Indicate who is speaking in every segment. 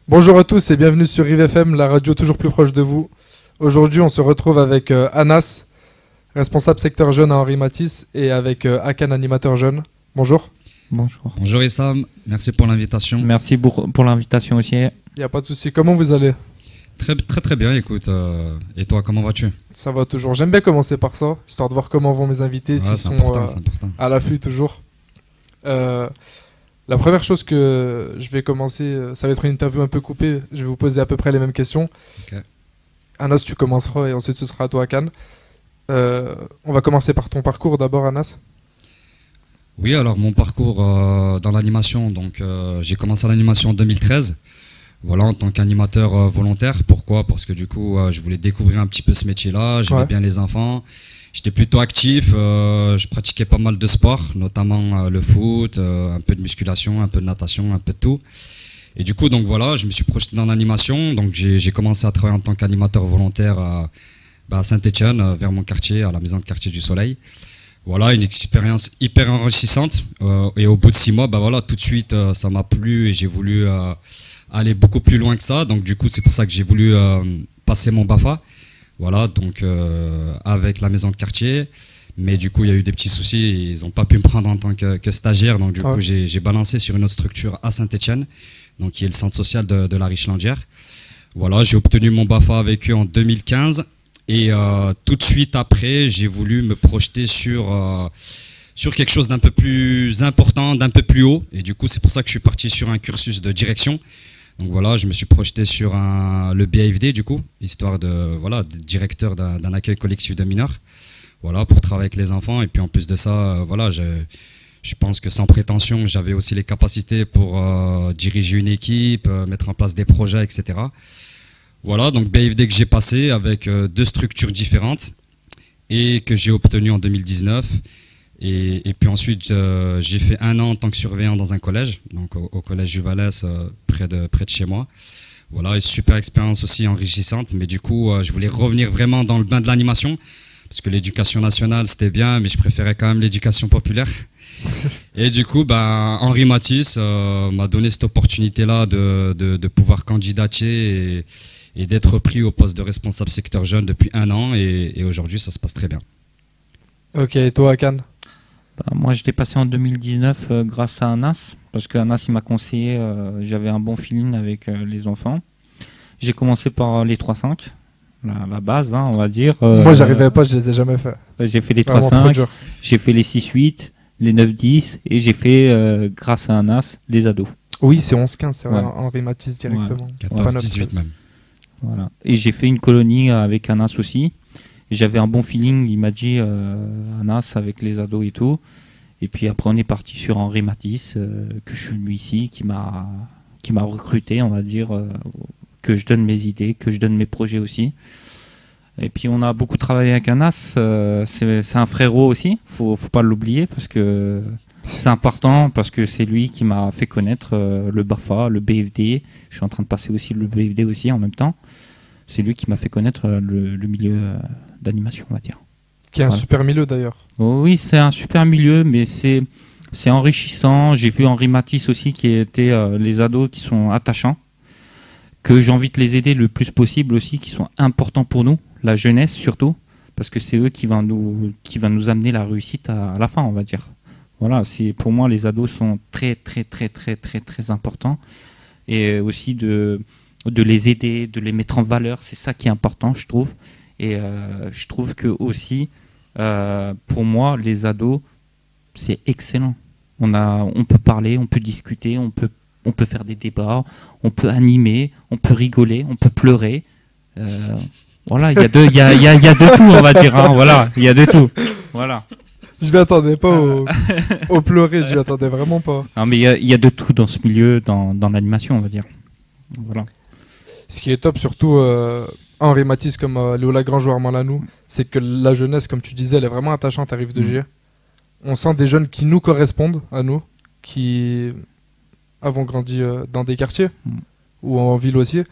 Speaker 1: Bonjour à tous et bienvenue sur Rive FM, la radio toujours plus proche de vous. Aujourd'hui, on se retrouve avec Anas, responsable secteur jeune à Henri Matisse, et avec Hakan, animateur jeune. Bonjour.
Speaker 2: Bonjour.
Speaker 3: Bonjour Issam, merci pour l'invitation.
Speaker 2: Merci pour l'invitation aussi.
Speaker 1: Il n'y a pas de souci. Comment vous allez?
Speaker 3: Très bien, écoute. Et toi, comment vas-tu?
Speaker 1: Ça va toujours. J'aime bien commencer par ça, histoire de voir comment vont mes invités, s'ils sont
Speaker 3: important.
Speaker 1: à l'affût toujours. La première chose que je vais commencer, ça va être une interview un peu coupée. Je vais vous poser à peu près les mêmes questions.
Speaker 3: Ok.
Speaker 1: Anas, tu commenceras et ensuite ce sera à toi, Hakan. On va commencer par ton parcours d'abord, Anas.
Speaker 3: Oui, alors mon parcours dans l'animation, donc j'ai commencé l'animation en 2013. Voilà, en tant qu'animateur volontaire. Pourquoi? Parce que du coup, je voulais découvrir un petit peu ce métier-là. J'aimais bien les enfants. J'étais plutôt actif. Je pratiquais pas mal de sports, notamment le foot, un peu de musculation, un peu de natation, un peu de tout. Et du coup, donc voilà, je me suis projeté dans l'animation. Donc j'ai commencé à travailler en tant qu'animateur volontaire à Saint-Étienne, vers mon quartier, à la maison de quartier du Soleil. Voilà, une expérience hyper enrichissante. Et au bout de 6 mois, voilà, tout de suite, ça m'a plu et j'ai voulu aller beaucoup plus loin que ça. Donc du coup, c'est pour ça que j'ai voulu passer mon BAFA. Voilà, donc avec la maison de quartier. Mais du coup, il y a eu des petits soucis. Et ils n'ont pas pu me prendre en tant que stagiaire. Donc du coup, j'ai balancé sur une autre structure à Saint-Étienne, donc qui est le centre social de la Richlandière. Voilà, j'ai obtenu mon BAFA avec eux en 2015. Et tout de suite après, j'ai voulu me projeter sur quelque chose d'un peu plus important, d'un peu plus haut. Et du coup, c'est pour ça que je suis parti sur un cursus de direction. Donc voilà, je me suis projeté sur le BAFD, du coup, histoire d'être directeur d'un accueil collectif de mineurs. Voilà, pour travailler avec les enfants. Et puis en plus de ça, voilà, je pense que sans prétention, j'avais aussi les capacités pour diriger une équipe, mettre en place des projets, etc. Voilà, donc BAFD que j'ai passé avec 2 structures différentes et que j'ai obtenu en 2019. Et puis ensuite, j'ai fait 1 an en tant que surveillant dans un collège, donc au collège Juvalès, près de chez moi. Voilà, une super expérience aussi enrichissante. Mais du coup, je voulais revenir vraiment dans le bain de l'animation, parce que l'éducation nationale, c'était bien, mais je préférais quand même l'éducation populaire. Et du coup, Henri Matisse m'a donné cette opportunité-là de pouvoir candidater et d'être pris au poste de responsable secteur jeune depuis 1 an. Et aujourd'hui, ça se passe très bien.
Speaker 1: Ok, et toi, Hakan?
Speaker 2: Moi, je l'ai passé en 2019 grâce à Anas, parce que Anas il m'a conseillé, j'avais un bon feeling avec les enfants. J'ai commencé par les 3-5, la base, on va dire.
Speaker 1: Moi, j'arrivais pas, je les ai jamais fait.
Speaker 2: J'ai fait les 3-5, j'ai fait les 6-8, les 9-10, et j'ai fait, grâce à Anas, les ados.
Speaker 1: Oui, c'est 11-15, c'est vrai, Henri Matisse directement.
Speaker 3: 14-18 même.
Speaker 2: Voilà. Et j'ai fait une colonie avec Anas aussi. J'avais un bon feeling, il m'a dit Anas avec les ados et tout. Et puis après on est parti sur Henri Matisse, que je suis venu ici, qui m'a recruté, on va dire, que je donne mes idées, que je donne mes projets aussi. Et puis on a beaucoup travaillé avec Anas, c'est un frérot aussi, faut pas l'oublier parce que c'est important, parce que c'est lui qui m'a fait connaître le BAFA, le BFD. Je suis en train de passer aussi le BFD aussi en même temps. C'est lui qui m'a fait connaître le milieu d'animation, on va dire.
Speaker 1: Qui est un super milieu d'ailleurs.
Speaker 2: Oh, oui, c'est un super milieu, mais c'est enrichissant. J'ai vu Henri Matisse aussi, qui était les ados qui sont attachants, que j'ai envie de les aider le plus possible aussi, qui sont importants pour nous, la jeunesse surtout, parce que c'est eux qui va nous amener la réussite à la fin, on va dire. Voilà, pour moi, les ados sont très, très, très, très, très, très importants. Et aussi de les aider, de les mettre en valeur, c'est ça qui est important, je trouve. Et je trouve que aussi, pour moi, les ados, c'est excellent. On peut parler, on peut discuter, on peut faire des débats, on peut animer, on peut rigoler, on peut pleurer. Voilà, il y a de tout, on va dire. Voilà, il y a de tout. Voilà.
Speaker 1: Je m'y attendais pas au pleurer, je m'y attendais vraiment pas.
Speaker 2: Non, mais il y a de tout dans ce milieu, dans l'animation, on va dire. Voilà.
Speaker 1: Ce qui est top, surtout Henri Matisse comme Léo Lagrange ou Armand Lanoux, c'est que la jeunesse, comme tu disais, elle est vraiment attachante à Rive de Gier. On sent des jeunes qui nous correspondent, à nous, qui avons grandi dans des quartiers ou en ville aussi.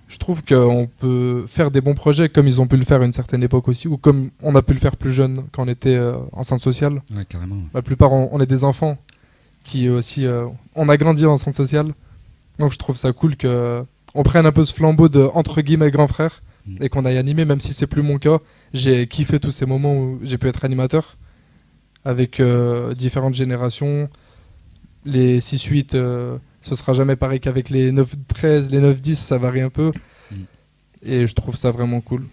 Speaker 1: Je trouve qu'on peut faire des bons projets comme ils ont pu le faire à une certaine époque aussi, ou comme on a pu le faire plus jeune quand on était en centre social.
Speaker 3: Ouais, carrément.
Speaker 1: La plupart, on est des enfants qui aussi... on a grandi en centre social. Donc je trouve ça cool que on prenne un peu ce flambeau de entre guillemets grand frère et qu'on aille animer, même si c'est plus mon cas. J'ai kiffé tous ces moments où j'ai pu être animateur avec différentes générations. Les 6-8, ce sera jamais pareil qu'avec les 9-13, les 9-10, ça varie un peu. Et je trouve ça vraiment cool.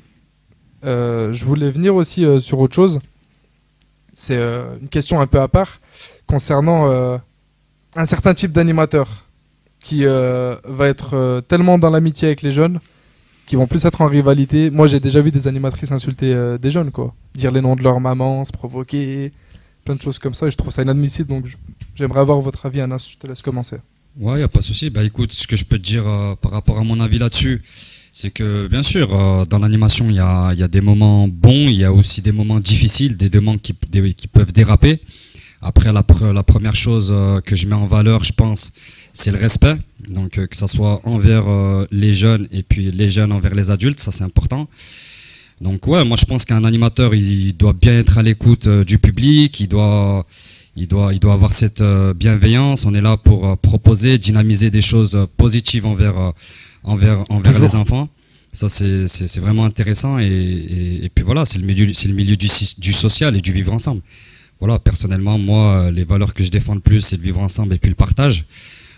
Speaker 1: Je voulais venir aussi sur autre chose. C'est une question un peu à part concernant un certain type d'animateur qui va être tellement dans l'amitié avec les jeunes, qui vont plus être en rivalité. Moi, j'ai déjà vu des animatrices insulter des jeunes, quoi. Dire les noms de leur maman, se provoquer, plein de choses comme ça. Et je trouve ça inadmissible, donc j'aimerais avoir votre avis, Anas. Je te laisse commencer.
Speaker 3: Ouais, y a pas de souci. Bah écoute, ce que je peux te dire par rapport à mon avis là-dessus, c'est que bien sûr, dans l'animation, il y a des moments bons, il y a aussi des moments difficiles, des moments qui peuvent déraper. Après, la première chose que je mets en valeur, je pense, c'est le respect. Donc, que ça soit envers les jeunes et puis les jeunes envers les adultes, ça c'est important. Donc, ouais, moi je pense qu'un animateur, il doit bien être à l'écoute du public, il doit avoir cette bienveillance. On est là pour proposer, dynamiser des choses positives envers les enfants. Ça, c'est vraiment intéressant. Et puis voilà, c'est le milieu du social et du vivre ensemble. Voilà, personnellement, moi, les valeurs que je défends le plus, c'est le vivre ensemble et puis le partage.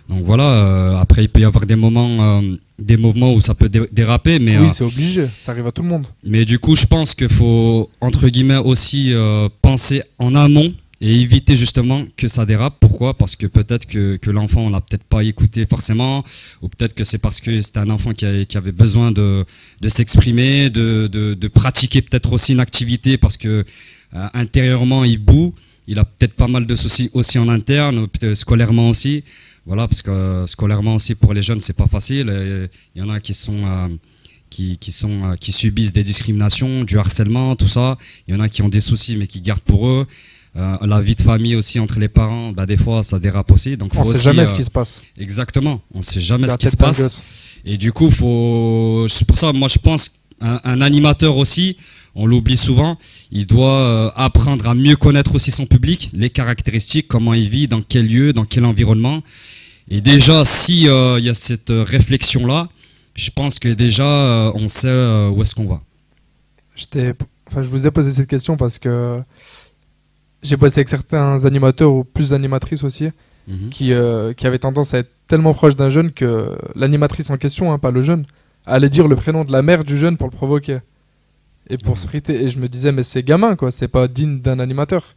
Speaker 3: Donc voilà, après, il peut y avoir des mouvements où ça peut déraper. Mais,
Speaker 1: oui, c'est obligé, ça arrive à tout le monde.
Speaker 3: Mais du coup, je pense qu'il faut, entre guillemets, aussi penser en amont et éviter justement que ça dérape. Pourquoi? Parce que peut-être que l'enfant, on l'a peut-être pas écouté forcément, ou peut-être que c'est parce que c'était un enfant qui avait besoin de s'exprimer, de pratiquer peut-être aussi une activité parce que intérieurement il bout, il a peut-être pas mal de soucis aussi en interne, peut-être scolairement aussi. Voilà, parce que scolairement aussi pour les jeunes c'est pas facile. Il y en a qui subissent des discriminations, du harcèlement, tout ça. Il y en a qui ont des soucis mais qui gardent pour eux. La vie de famille aussi entre les parents, bah, des fois ça dérape aussi. Donc,
Speaker 1: on ne sait jamais ce qui se passe.
Speaker 3: Exactement, on ne sait jamais ce qui se passe. Et du coup, c'est pour ça, moi je pense qu'un animateur aussi, on l'oublie souvent, il doit apprendre à mieux connaître aussi son public, les caractéristiques, comment il vit, dans quel lieu, dans quel environnement. Et déjà, si y a cette réflexion-là, je pense que déjà on sait où est-ce qu'on va.
Speaker 1: Je vous ai posé cette question parce que j'ai bossé avec certains animateurs ou plus animatrices aussi qui avaient tendance à être tellement proches d'un jeune que l'animatrice en question, hein, pas le jeune, allait dire le prénom de la mère du jeune pour le provoquer et pour se friter. Et je me disais, mais c'est gamin, quoi, c'est pas digne d'un animateur.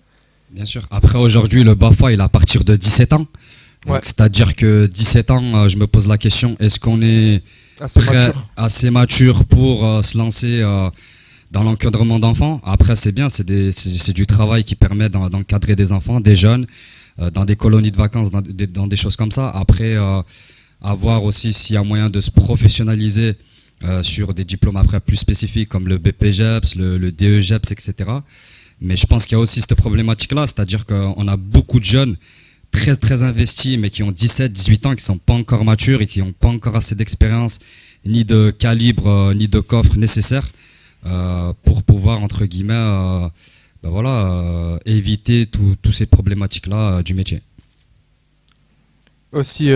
Speaker 3: Bien sûr. Après, aujourd'hui, le BAFA, il est à partir de 17 ans. Ouais. C'est-à-dire que 17 ans, je me pose la question, est-ce qu'on est assez mature pour se lancer dans l'encadrement d'enfants? Après, c'est bien, c'est du travail qui permet d'encadrer des enfants, des jeunes, dans des colonies de vacances, dans des choses comme ça. Après, à voir aussi s'il y a moyen de se professionnaliser sur des diplômes après plus spécifiques comme le BPGEPS, le DEGEPS, etc. Mais je pense qu'il y a aussi cette problématique-là, c'est-à-dire qu'on a beaucoup de jeunes très, très investis, mais qui ont 17, 18 ans, qui ne sont pas encore matures et qui n'ont pas encore assez d'expérience, ni de calibre, ni de coffre nécessaire pour pouvoir, entre guillemets, éviter toutes ces problématiques-là du métier.
Speaker 1: Aussi,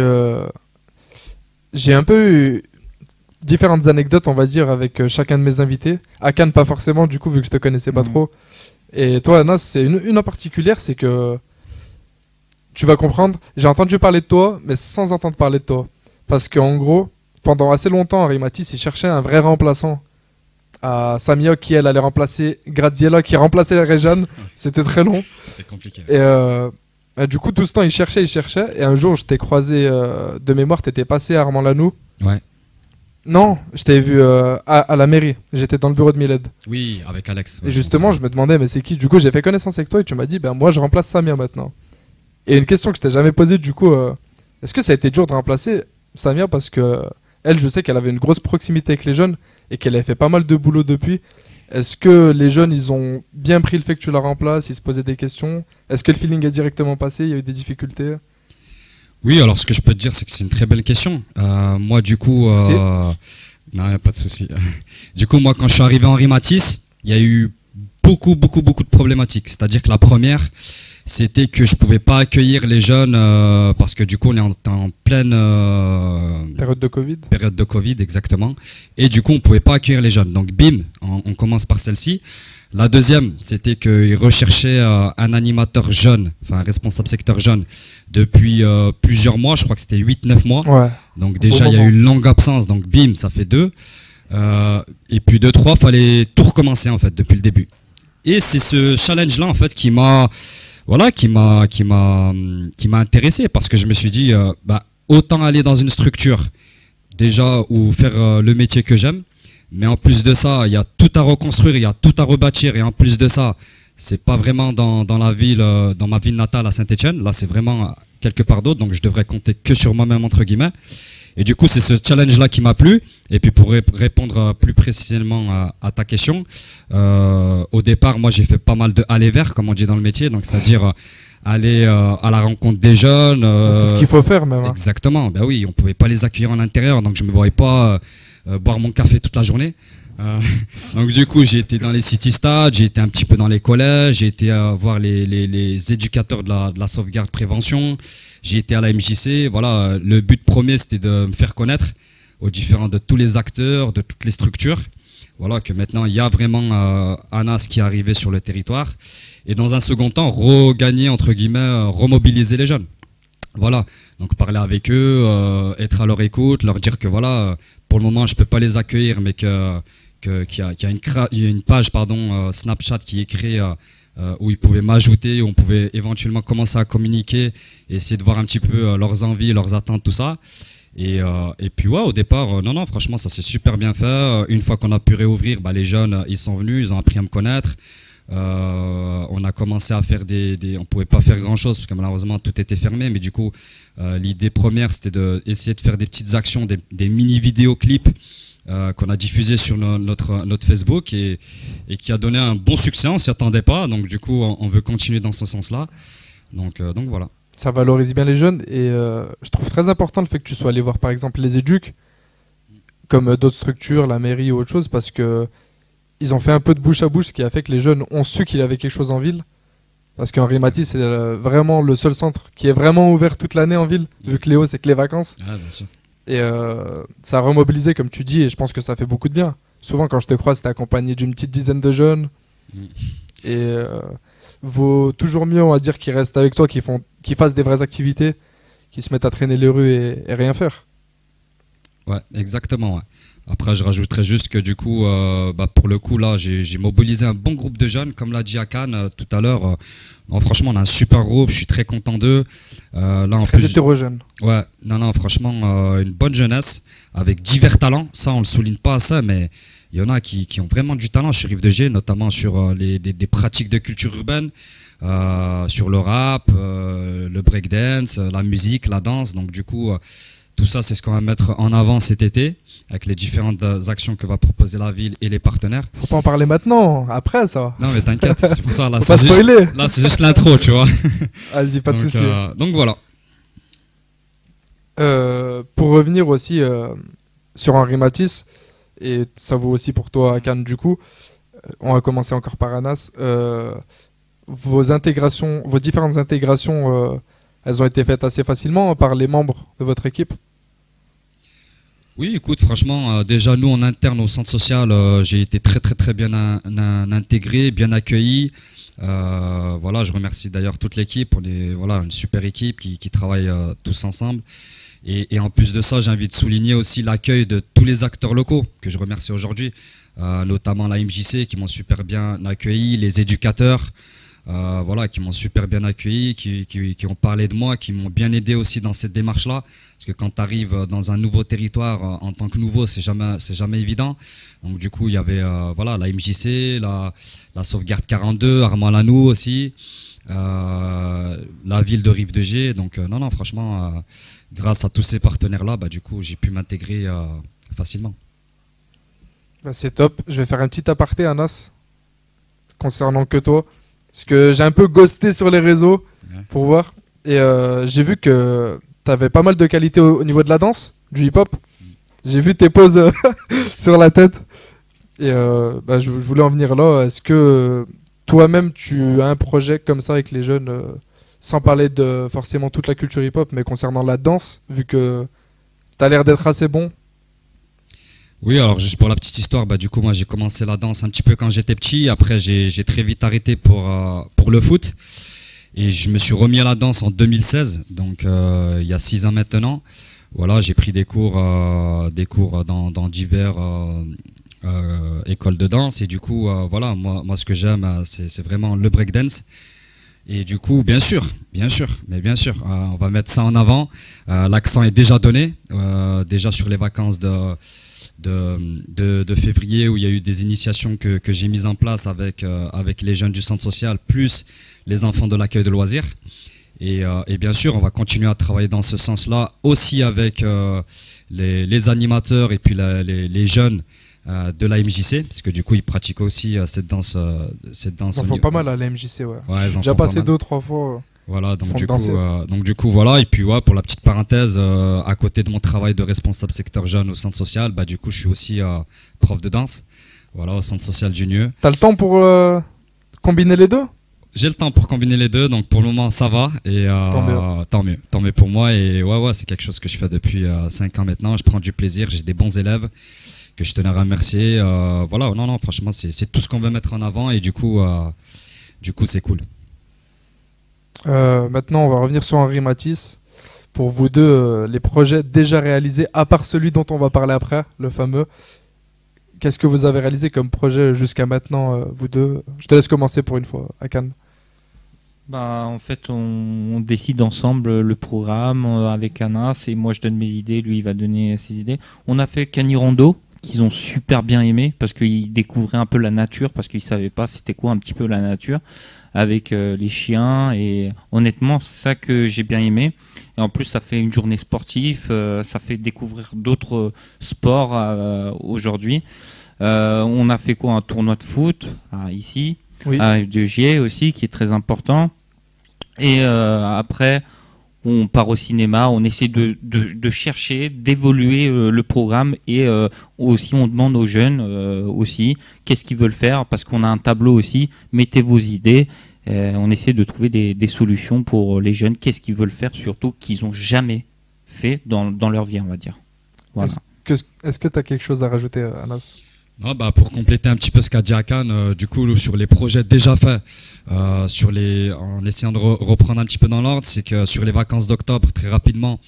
Speaker 1: j'ai un peu eu différentes anecdotes, on va dire, avec chacun de mes invités. Akan, pas forcément, du coup, vu que je te connaissais pas trop. Et toi, Anas, c'est une en particulière, c'est que tu vas comprendre. J'ai entendu parler de toi, mais sans entendre parler de toi. Parce qu'en gros, pendant assez longtemps, Henri Matisse, il cherchait un vrai remplaçant à Samia, qui elle allait remplacer Graziella, qui remplaçait la Réjeanne. C'était très long.
Speaker 3: C'était compliqué.
Speaker 1: Et du coup, tout ce temps, il cherchait. Et un jour, je t'ai croisé de mémoire, t'étais passé à Armand-Lanou.
Speaker 3: Ouais.
Speaker 1: Non, je t'avais vu à la mairie. J'étais dans le bureau de Miled.
Speaker 3: Oui, avec Alex. Ouais,
Speaker 1: et justement, je me demandais, mais c'est qui? Du coup, j'ai fait connaissance avec toi et tu m'as dit, ben moi, je remplace Samia maintenant. Et une question que je t'ai jamais posée, du coup, est-ce que ça a été dur de remplacer Samia? Parce que elle, je sais qu'elle avait une grosse proximité avec les jeunes et qu'elle avait fait pas mal de boulot depuis. Est-ce que les jeunes, ils ont bien pris le fait que tu la remplaces, ils se posaient des questions? Est-ce que le feeling est directement passé? Il y a eu des difficultés?
Speaker 3: Oui, alors ce que je peux te dire, c'est que c'est une très belle question. Moi, du coup... Non, il n'y a pas de souci. Du coup, moi, quand je suis arrivé à Henri Matisse, il y a eu beaucoup de problématiques. C'est-à-dire que la première, c'était que je pouvais pas accueillir les jeunes parce que du coup on est en pleine
Speaker 1: période
Speaker 3: de Covid exactement, et du coup on pouvait pas accueillir les jeunes. Donc bim, on commence par celle-ci. La deuxième, c'était qu'ils recherchaient un animateur jeune, enfin un responsable secteur jeune, depuis plusieurs mois, je crois que c'était 8-9 mois.
Speaker 1: Ouais.
Speaker 3: Donc déjà, il y a eu une longue absence, donc bim, ça fait 2. Et puis 2-3, fallait tout recommencer en fait, depuis le début. Et c'est ce challenge-là en fait qui m'a intéressé, parce que je me suis dit, autant aller dans une structure déjà ou faire le métier que j'aime. Mais en plus de ça, il y a tout à reconstruire, il y a tout à rebâtir. Et en plus de ça, c'est pas vraiment dans ma ville natale à Saint-Étienne. Là, c'est vraiment quelque part d'autre. Donc, je devrais compter que sur moi-même, entre guillemets. Et du coup, c'est ce challenge-là qui m'a plu. Et puis, pour répondre plus précisément à ta question, au départ, moi, j'ai fait pas mal de aller vers, comme on dit dans le métier. Donc, c'est-à-dire aller à la rencontre des jeunes.
Speaker 1: C'est ce qu'il faut faire, même.
Speaker 3: Exactement. Ben oui, on pouvait pas les accueillir en intérieur. Donc, je me voyais pas boire mon café toute la journée. Donc du coup, j'ai été dans les city stades, j'ai été un petit peu dans les collèges, j'ai été voir les éducateurs de la sauvegarde prévention, j'ai été à la MJC. Voilà, le but premier, c'était de me faire connaître de tous les acteurs, de toutes les structures. Voilà, que maintenant, il y a vraiment ANAS qui est arrivé sur le territoire. Et dans un second temps, regagner, entre guillemets, remobiliser les jeunes. Voilà, donc parler avec eux, être à leur écoute, leur dire que voilà, pour le moment je peux pas les accueillir, mais qu'il y a une page Snapchat qui est créée où ils pouvaient m'ajouter, où on pouvait éventuellement commencer à communiquer, et essayer de voir un petit peu leurs envies, leurs attentes, tout ça. Et puis ouais, au départ, non, franchement ça s'est super bien fait. Une fois qu'on a pu réouvrir, les jeunes ils sont venus, ils ont appris à me connaître. On a commencé à faire on pouvait pas faire grand chose parce que malheureusement tout était fermé, mais du coup l'idée première c'était d'essayer de faire des petites actions, des mini vidéoclips qu'on a diffusés sur notre Facebook, et qui a donné un bon succès. On s'y attendait pas, donc du coup on veut continuer dans ce sens là, donc voilà.
Speaker 1: Ça valorise bien les jeunes, et je trouve très important le fait que tu sois allé voir par exemple les éducs comme d'autres structures, la mairie ou autre chose, parce que ils ont fait un peu de bouche à bouche, ce qui a fait que les jeunes ont su qu'il y avait quelque chose en ville. Parce qu'Henri Matisse, c'est vraiment le seul centre qui est vraiment ouvert toute l'année en ville, vu que Léo, c'est que les vacances.
Speaker 3: Ah, bien sûr.
Speaker 1: Et ça a remobilisé, comme tu dis, et je pense que ça fait beaucoup de bien. Souvent, quand je te croise, t'es accompagné d'une petite dizaine de jeunes. Et vaut toujours mieux, on va dire, qu'ils restent avec toi, qu'ils fassent des vraies activités, qu'ils se mettent à traîner les rues et rien faire.
Speaker 3: Ouais, exactement, ouais. Après, je rajouterais juste que du coup, pour le coup, là, j'ai mobilisé un bon groupe de jeunes, comme l'a dit Akan tout à l'heure. Franchement, on a un super groupe, je suis très content d'eux.
Speaker 1: Très hétérogène.
Speaker 3: Ouais, non, franchement, une bonne jeunesse, avec divers talents. Ça, on le souligne pas assez, mais il y en a qui ont vraiment du talent sur Rive de Gier, notamment sur des pratiques de culture urbaine, sur le rap, le breakdance, la musique, la danse. Donc du coup, tout ça, c'est ce qu'on va mettre en avant cet été, avec les différentes actions que va proposer la ville et les partenaires.
Speaker 1: Faut pas en parler maintenant, après ça.
Speaker 3: Non mais t'inquiète, c'est pour ça, là
Speaker 1: c'est
Speaker 3: juste l'intro, tu vois.
Speaker 1: Vas-y, pas de soucis.
Speaker 3: Donc voilà.
Speaker 1: Pour revenir aussi sur Henri Matisse, et ça vaut aussi pour toi à Cannes du coup, on va commencer encore par Anas. Vos différentes intégrations, elles ont été faites assez facilement par les membres de votre équipe?
Speaker 3: Oui, écoute, franchement, déjà nous en interne au centre social, j'ai été très bien intégré, bien accueilli. Voilà, je remercie d'ailleurs toute l'équipe. On est une super équipe qui travaille tous ensemble. Et en plus de ça, j'ai envie de souligner aussi l'accueil de tous les acteurs locaux que je remercie aujourd'hui, notamment la MJC qui m'ont super bien accueilli, les éducateurs. Qui m'ont super bien accueilli, qui ont parlé de moi, qui m'ont bien aidé aussi dans cette démarche-là. Parce que quand tu arrives dans un nouveau territoire, en tant que nouveau, c'est jamais évident. Donc du coup, il y avait la MJC, la sauvegarde 42, Armand Lanou aussi, la ville de Rive de Gier. Donc non, franchement, grâce à tous ces partenaires-là, du coup, j'ai pu m'intégrer facilement.
Speaker 1: C'est top. Je vais faire un petit aparté, Anas, concernant que toi. Parce que j'ai un peu ghosté sur les réseaux pour voir. Et j'ai vu que tu avais pas mal de qualité au niveau de la danse, du hip-hop. J'ai vu tes poses sur la tête. Et je voulais en venir là. Est-ce que toi-même, tu as un projet comme ça avec les jeunes, sans parler de forcément toute la culture hip-hop, mais concernant la danse, vu que tu as l'air d'être assez bon.
Speaker 3: Oui, alors juste pour la petite histoire, bah, du coup, moi j'ai commencé la danse un petit peu quand j'étais petit. Après, j'ai très vite arrêté pour le foot. Et je me suis remis à la danse en 2016, donc il y a 6 ans maintenant. Voilà, j'ai pris des cours dans divers écoles de danse. Et du coup, voilà, moi ce que j'aime, c'est vraiment le breakdance. Et du coup, bien sûr, on va mettre ça en avant. L'accent est déjà donné, déjà sur les vacances de février où il y a eu des initiations que j'ai mises en place avec les jeunes du centre social, plus les enfants de l'accueil de loisirs. Et bien sûr, on va continuer à travailler dans ce sens-là, aussi avec les animateurs et puis les jeunes de la MJC, parce que du coup, ils pratiquent aussi cette danse.
Speaker 1: Ils en font pas mal à la MJC, ouais.
Speaker 3: Ouais,
Speaker 1: J'ai déjà passé 2 ou 3 fois.
Speaker 3: Voilà, donc du coup, voilà. Et puis, ouais, pour la petite parenthèse, à côté de mon travail de responsable secteur jeune au centre social, bah, du coup, je suis aussi prof de danse, voilà, au centre social du Nieu.
Speaker 1: T'as le temps pour combiner les deux?
Speaker 3: J'ai le temps pour combiner les deux, donc pour le moment, ça va. Et tant mieux pour moi. Et ouais, c'est quelque chose que je fais depuis 5 ans maintenant. Je prends du plaisir, j'ai des bons élèves que je tenais à remercier. Voilà, non, franchement, c'est tout ce qu'on veut mettre en avant. Et du coup, c'est cool.
Speaker 1: Maintenant, on va revenir sur Henri Matisse. Pour vous deux, les projets déjà réalisés, à part celui dont on va parler après, le fameux. Qu'est-ce que vous avez réalisé comme projet jusqu'à maintenant, vous deux? Je te laisse commencer pour une fois, Akan.
Speaker 2: Bah, en fait, on décide ensemble le programme avec Anas, et moi je donne mes idées, lui il va donner ses idées. On a fait Canirondo, qu'ils ont super bien aimé, parce qu'ils découvraient un peu la nature, parce qu'ils savaient pas c'était quoi un petit peu la nature, avec les chiens, et honnêtement, c'est ça que j'ai bien aimé. Et en plus, ça fait une journée sportive, ça fait découvrir d'autres sports aujourd'hui. On a fait quoi? Un tournoi de foot ici,
Speaker 1: Oui.
Speaker 2: à F2J aussi, qui est très important. Et après, on part au cinéma, on essaie de chercher, d'évoluer le programme, et aussi on demande aux jeunes aussi qu'est-ce qu'ils veulent faire, parce qu'on a un tableau aussi, mettez vos idées, on essaie de trouver des solutions pour les jeunes, qu'est-ce qu'ils veulent faire, surtout qu'ils n'ont jamais fait dans leur vie, on va dire. Voilà.
Speaker 1: Est-ce que tu as quelque chose à rajouter, Anas?
Speaker 3: Non, bah, pour compléter un petit peu ce qu'a dit Akan, du coup, sur les projets déjà faits, en essayant de reprendre un petit peu dans l'ordre, c'est que sur les vacances d'octobre, très rapidement,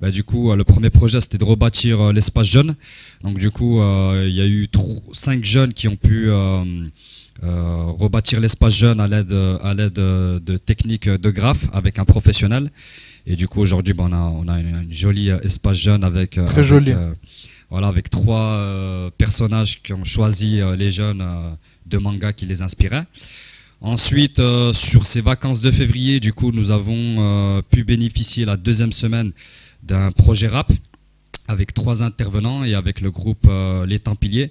Speaker 3: bah, du coup, le premier projet, c'était de rebâtir l'espace jeune. Donc, du coup, il y a eu 5 jeunes qui ont pu rebâtir l'espace jeune à l'aide de techniques de graphe avec un professionnel. Et du coup, aujourd'hui, bah, on a une jolie espace jeune avec...
Speaker 1: Très joli.
Speaker 3: Voilà, avec 3 personnages qui ont choisi les jeunes de manga qui les inspiraient. Ensuite, sur ces vacances de février, du coup, nous avons pu bénéficier la 2e semaine d'un projet rap avec 3 intervenants et avec le groupe Les Templiers.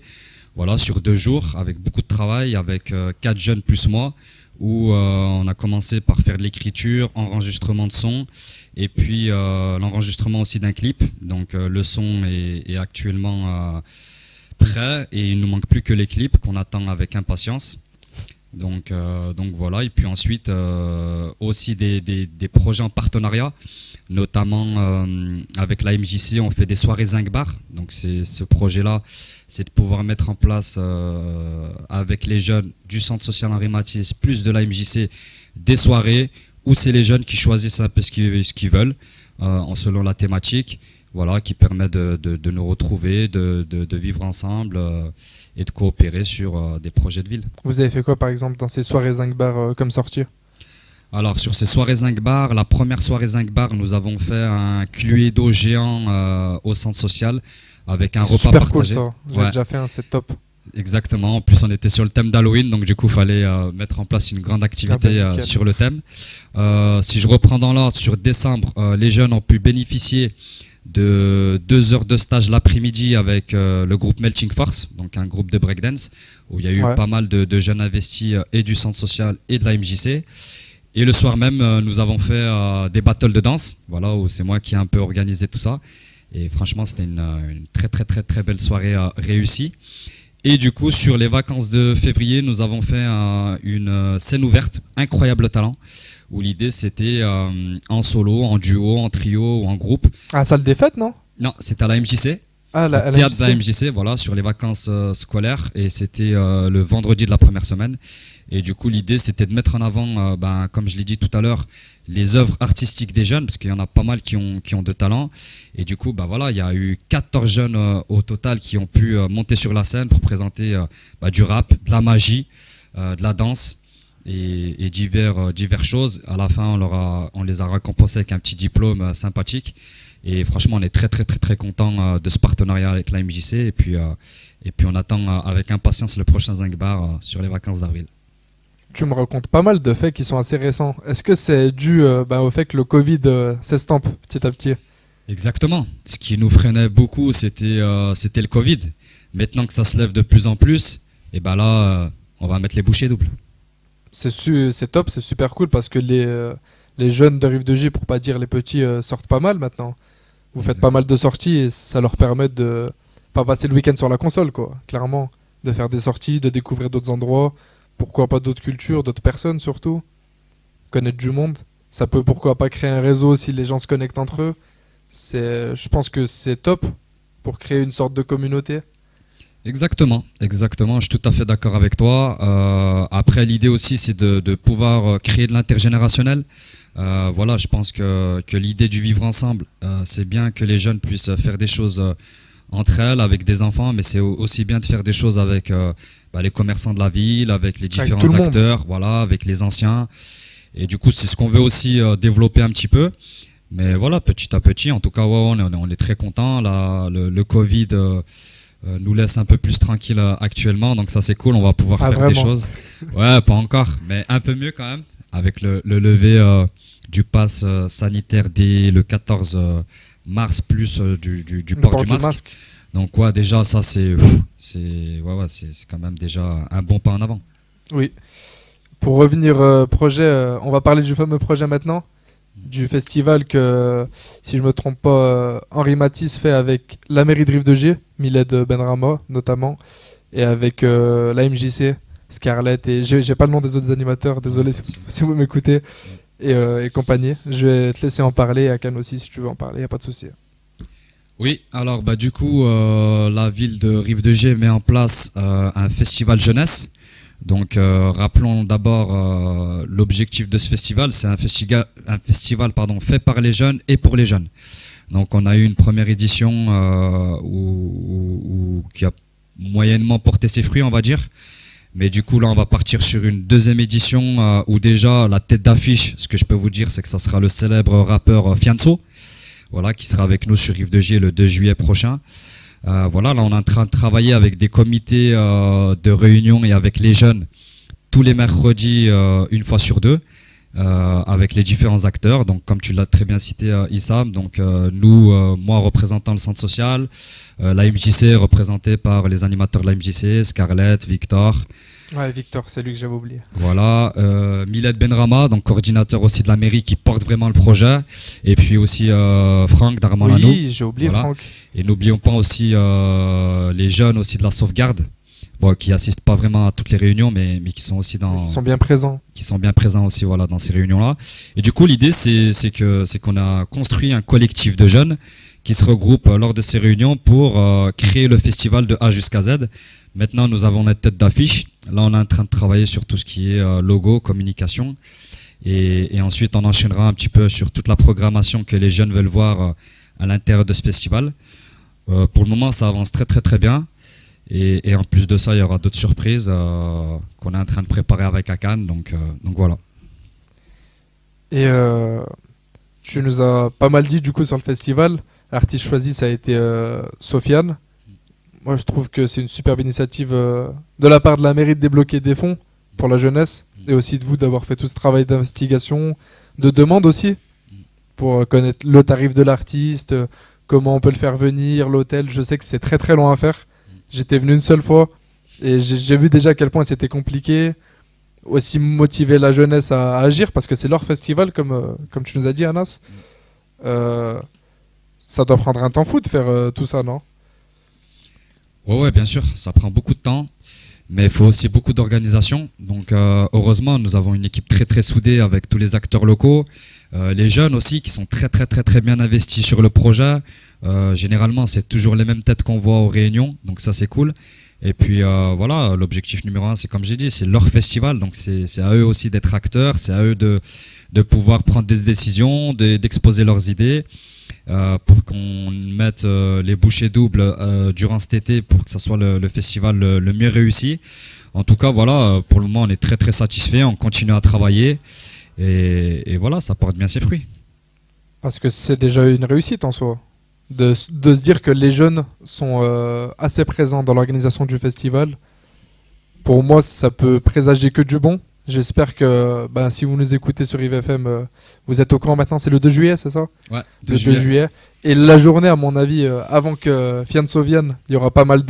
Speaker 3: Voilà, sur 2 jours, avec beaucoup de travail, avec 4 jeunes plus moi, où on a commencé par faire de l'écriture, enregistrement de son, et puis l'enregistrement aussi d'un clip. Donc le son est actuellement prêt, et il ne nous manque plus que les clips qu'on attend avec impatience. Donc voilà, et puis ensuite aussi des projets en partenariat, notamment avec la MJC, on fait des soirées Zinc Bar. Donc ce projet-là, c'est de pouvoir mettre en place avec les jeunes du centre social Henri Matisse plus de la MJC des soirées où c'est les jeunes qui choisissent un peu ce qu'ils veulent selon la thématique, voilà, qui permet de nous retrouver, de vivre ensemble et de coopérer sur des projets de ville.
Speaker 1: Vous avez fait quoi par exemple dans ces soirées Zinc Bar comme sortie?
Speaker 3: Alors sur ces soirées Zinc Bar, la première soirée Zinc Bar, nous avons fait un Cluedo géant au centre social avec un repas partagé.
Speaker 1: Super cool ça, j'ai déjà fait c'est top.
Speaker 3: Exactement, en plus on était sur le thème d'Halloween, donc du coup il fallait mettre en place une grande activité sur le thème. Si je reprends dans l'ordre, sur décembre, les jeunes ont pu bénéficier de 2 heures de stage l'après-midi avec le groupe Melting Force, donc un groupe de breakdance, où il y a eu pas mal de jeunes investis et du centre social et de la MJC. Et le soir même, nous avons fait des battles de danse, voilà, où c'est moi qui ai un peu organisé tout ça. Et franchement, c'était une très très très très belle soirée réussie. Et du coup, sur les vacances de février, nous avons fait une scène ouverte, incroyable talent, où l'idée c'était en solo, en duo, en trio ou en groupe.
Speaker 1: Ah, salle des fêtes, non?
Speaker 3: Non, c'était à la MJC.
Speaker 1: Ah,
Speaker 3: Le théâtre de la MJC, voilà, sur les vacances scolaires, et c'était le vendredi de la première semaine. Et du coup, l'idée, c'était de mettre en avant, comme je l'ai dit tout à l'heure, les œuvres artistiques des jeunes, parce qu'il y en a pas mal qui ont de talent. Et du coup, voilà, il y a eu 14 jeunes au total qui ont pu monter sur la scène pour présenter du rap, de la magie, de la danse et diverses choses. À la fin, on les a récompensés avec un petit diplôme sympathique. Et franchement, on est très très très très content de ce partenariat avec la MJC. Et puis on attend avec impatience le prochain Zingbar sur les vacances d'avril.
Speaker 1: Tu me racontes pas mal de faits qui sont assez récents. Est-ce que c'est dû au fait que le Covid s'estampe petit à petit?
Speaker 3: Exactement. Ce qui nous freinait beaucoup, c'était le Covid. Maintenant que ça se lève de plus en plus, et là, on va mettre les bouchées doubles.
Speaker 1: C'est top, c'est super cool parce que les jeunes de Rive de Gier, pour pas dire les petits, sortent pas mal maintenant. Vous faites pas mal de sorties et ça leur permet de pas passer le week-end sur la console, quoi. Clairement, de faire des sorties, de découvrir d'autres endroits, pourquoi pas d'autres cultures, d'autres personnes surtout, connaître du monde. Ça peut pourquoi pas créer un réseau si les gens se connectent entre eux. Je pense que c'est top pour créer une sorte de communauté.
Speaker 3: Exactement, je suis tout à fait d'accord avec toi. Après, l'idée aussi, c'est de pouvoir créer de l'intergénérationnel. Voilà, je pense que l'idée du vivre ensemble, c'est bien que les jeunes puissent faire des choses entre elles, avec des enfants, mais c'est aussi bien de faire des choses avec les commerçants de la ville, avec les différents acteurs, voilà, avec les anciens. Et du coup, c'est ce qu'on veut aussi développer un petit peu. Mais voilà, petit à petit, en tout cas, on est très contents. Le Covid nous laisse un peu plus tranquille actuellement, donc ça c'est cool, on va pouvoir faire des choses. Ouais, pas encore, mais un peu mieux quand même, avec le lever du pass sanitaire dès le 14 mars, plus du port du masque. Donc ouais, déjà ça c'est quand même déjà un bon pas en avant.
Speaker 1: Oui. Pour revenir projet, on va parler du fameux projet maintenant, du festival que, si je me trompe pas, Henri Matisse fait avec la mairie de Rive de Gier, Miled Benrama notamment, et avec la MJC, Scarlett, et j'ai pas le nom des autres animateurs, désolé si vous m'écoutez, et compagnie. Je vais te laisser en parler, et Akan aussi si tu veux en parler, y a pas de souci.
Speaker 3: Oui, alors du coup, la ville de Rive de Gier met en place un festival jeunesse. Donc rappelons d'abord l'objectif de ce festival, c'est un festival fait par les jeunes et pour les jeunes. Donc on a eu une première édition qui a moyennement porté ses fruits, on va dire. Mais du coup là on va partir sur une deuxième édition où déjà la tête d'affiche, ce que je peux vous dire, c'est que ça sera le célèbre rappeur Fianso, voilà, qui sera avec nous sur Rive de Gier le 2 juillet prochain. Voilà, là on est en train de travailler avec des comités de réunion et avec les jeunes tous les mercredis, une fois sur deux, avec les différents acteurs. Donc comme tu l'as très bien cité, Issam, donc moi représentant le centre social, la MJC représentée par les animateurs de la MJC, Scarlett, Victor.
Speaker 1: Ouais, Victor, c'est lui que j'avais oublié.
Speaker 3: Voilà, Miled Benrama, donc coordinateur aussi de la mairie qui porte vraiment le projet. Et puis aussi Franck Darmalanou.
Speaker 1: Oui, j'ai oublié Franck.
Speaker 3: Et n'oublions pas aussi les jeunes aussi de la sauvegarde, qui assistent pas vraiment à toutes les réunions, mais qui sont aussi dans.
Speaker 1: Qui sont bien présents.
Speaker 3: Qui sont bien présents aussi, voilà, dans ces réunions-là. Et du coup, l'idée, c'est qu'on a construit un collectif de jeunes qui se regroupent lors de ces réunions pour créer le festival de A jusqu'à Z. Maintenant, nous avons notre tête d'affiche. Là, on est en train de travailler sur tout ce qui est logo, communication. Et ensuite, on enchaînera un petit peu sur toute la programmation que les jeunes veulent voir à l'intérieur de ce festival. Pour le moment, ça avance très très très bien. Et en plus de ça, il y aura d'autres surprises qu'on est en train de préparer avec Akan. Donc voilà.
Speaker 1: Et tu nous as pas mal dit du coup sur le festival. L'artiste choisi, ça a été Sofiane. Moi, je trouve que c'est une superbe initiative de la part de la mairie de débloquer des fonds pour la jeunesse et aussi de vous d'avoir fait tout ce travail d'investigation, de demande aussi, pour connaître le tarif de l'artiste, comment on peut le faire venir, l'hôtel. Je sais que c'est très très long à faire. J'étais venu une seule fois et j'ai vu déjà à quel point c'était compliqué. Aussi motiver la jeunesse à agir parce que c'est leur festival, comme tu nous as dit, Anas. Ça doit prendre un temps fou de faire tout ça, non ?
Speaker 3: Ouais, bien sûr, ça prend beaucoup de temps, mais il faut aussi beaucoup d'organisation. Donc, heureusement, nous avons une équipe très très soudée avec tous les acteurs locaux, les jeunes aussi qui sont très bien investis sur le projet. Généralement, c'est toujours les mêmes têtes qu'on voit aux réunions, donc ça c'est cool. Et puis voilà, l'objectif numéro un, c'est comme j'ai dit, c'est leur festival, donc c'est à eux aussi d'être acteurs, c'est à eux de pouvoir prendre des décisions, d'exposer leurs idées. Pour qu'on mette les bouchées doubles durant cet été pour que ce soit le festival le mieux réussi. En tout cas, voilà, pour le moment, on est très satisfait, on continue à travailler et voilà, ça porte bien ses fruits.
Speaker 1: Parce que c'est déjà une réussite en soi. De se dire que les jeunes sont assez présents dans l'organisation du festival. Pour moi, ça peut présager que du bon. J'espère que si vous nous écoutez sur IVFM, vous êtes au courant maintenant, c'est le 2 juillet, c'est ça?
Speaker 3: Ouais,
Speaker 1: le 2 juillet. Et la journée, à mon avis, avant que Fianso vienne, il y aura pas mal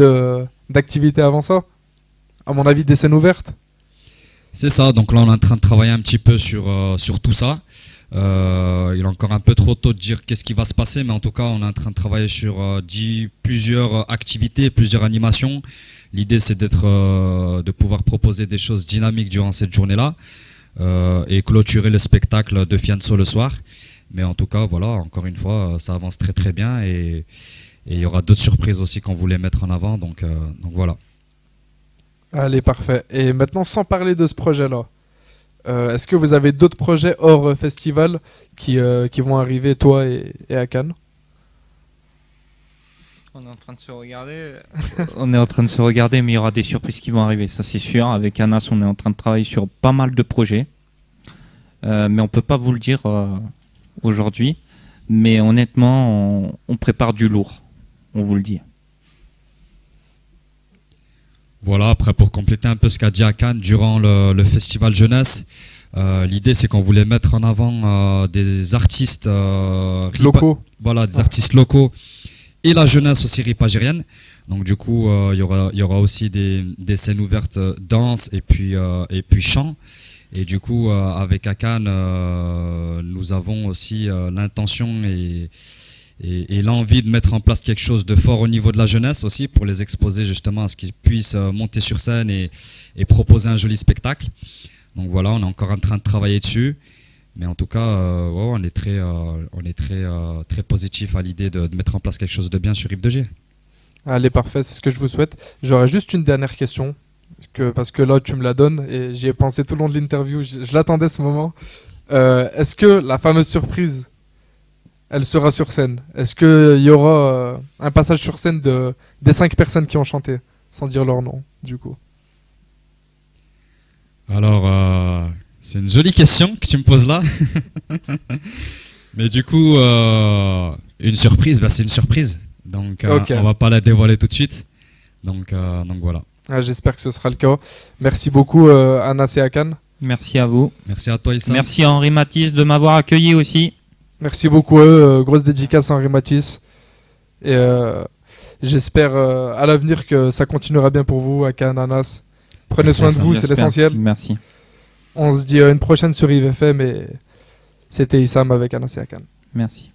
Speaker 1: d'activités avant ça. À mon avis, des scènes ouvertes.
Speaker 3: C'est ça, donc là on est en train de travailler un petit peu sur tout ça. Il est encore un peu trop tôt de dire qu'est-ce qui va se passer, mais en tout cas on est en train de travailler sur plusieurs activités, plusieurs animations. L'idée c'est de pouvoir proposer des choses dynamiques durant cette journée-là et clôturer le spectacle de Fianso le soir. Mais en tout cas, voilà, encore une fois, ça avance très bien et il y aura d'autres surprises aussi qu'on voulait mettre en avant. Donc voilà.
Speaker 1: Allez, parfait. Et maintenant, sans parler de ce projet-là, est-ce que vous avez d'autres projets hors festival qui vont arriver, toi et à Cannes?
Speaker 2: On est en train de se regarder. On est en train de se regarder, mais il y aura des surprises qui vont arriver, ça c'est sûr. Avec Anas, on est en train de travailler sur pas mal de projets. Mais on peut pas vous le dire aujourd'hui. Mais honnêtement, on prépare du lourd. On vous le dit.
Speaker 3: Voilà, après pour compléter un peu ce qu'a dit Akan durant le festival jeunesse, l'idée c'est qu'on voulait mettre en avant des artistes
Speaker 1: locaux.
Speaker 3: Voilà, des artistes locaux et la jeunesse aussi ripagérienne. Donc du coup, il y aura aussi des scènes ouvertes danse et puis chant. Et du coup, avec Akan, nous avons aussi l'intention et l'envie de mettre en place quelque chose de fort au niveau de la jeunesse aussi pour les exposer justement à ce qu'ils puissent monter sur scène et proposer un joli spectacle. Donc voilà, on est encore en train de travailler dessus. Mais en tout cas, on est très positif à l'idée de mettre en place quelque chose de bien sur Rive-de-Gier.
Speaker 1: Allez, parfait, c'est ce que je vous souhaite. J'aurais juste une dernière question, parce que là, tu me la donnes et j'y ai pensé tout le long de l'interview. Je l'attendais ce moment. Est-ce que la fameuse surprise, elle sera sur scène? Est-ce qu'il y aura un passage sur scène des 5 personnes qui ont chanté, sans dire leur nom, du coup?
Speaker 3: Alors, c'est une jolie question que tu me poses là. Mais du coup, une surprise, c'est une surprise. Donc,
Speaker 1: okay.
Speaker 3: On va pas la dévoiler tout de suite. Donc voilà.
Speaker 1: J'espère que ce sera le cas. Merci beaucoup, Anas et Akan.
Speaker 2: Merci à vous.
Speaker 3: Merci à toi, Issa.
Speaker 2: Merci à Henri Matisse de m'avoir accueilli aussi.
Speaker 1: Merci beaucoup à eux. Grosse dédicace à Henri Matisse. Et j'espère à l'avenir que ça continuera bien pour vous, Akan, Anas. Prenez soin de vous, c'est l'essentiel.
Speaker 2: Merci.
Speaker 1: On se dit à une prochaine sur IVFM et c'était Issam avec Anas et Akan.
Speaker 2: Merci.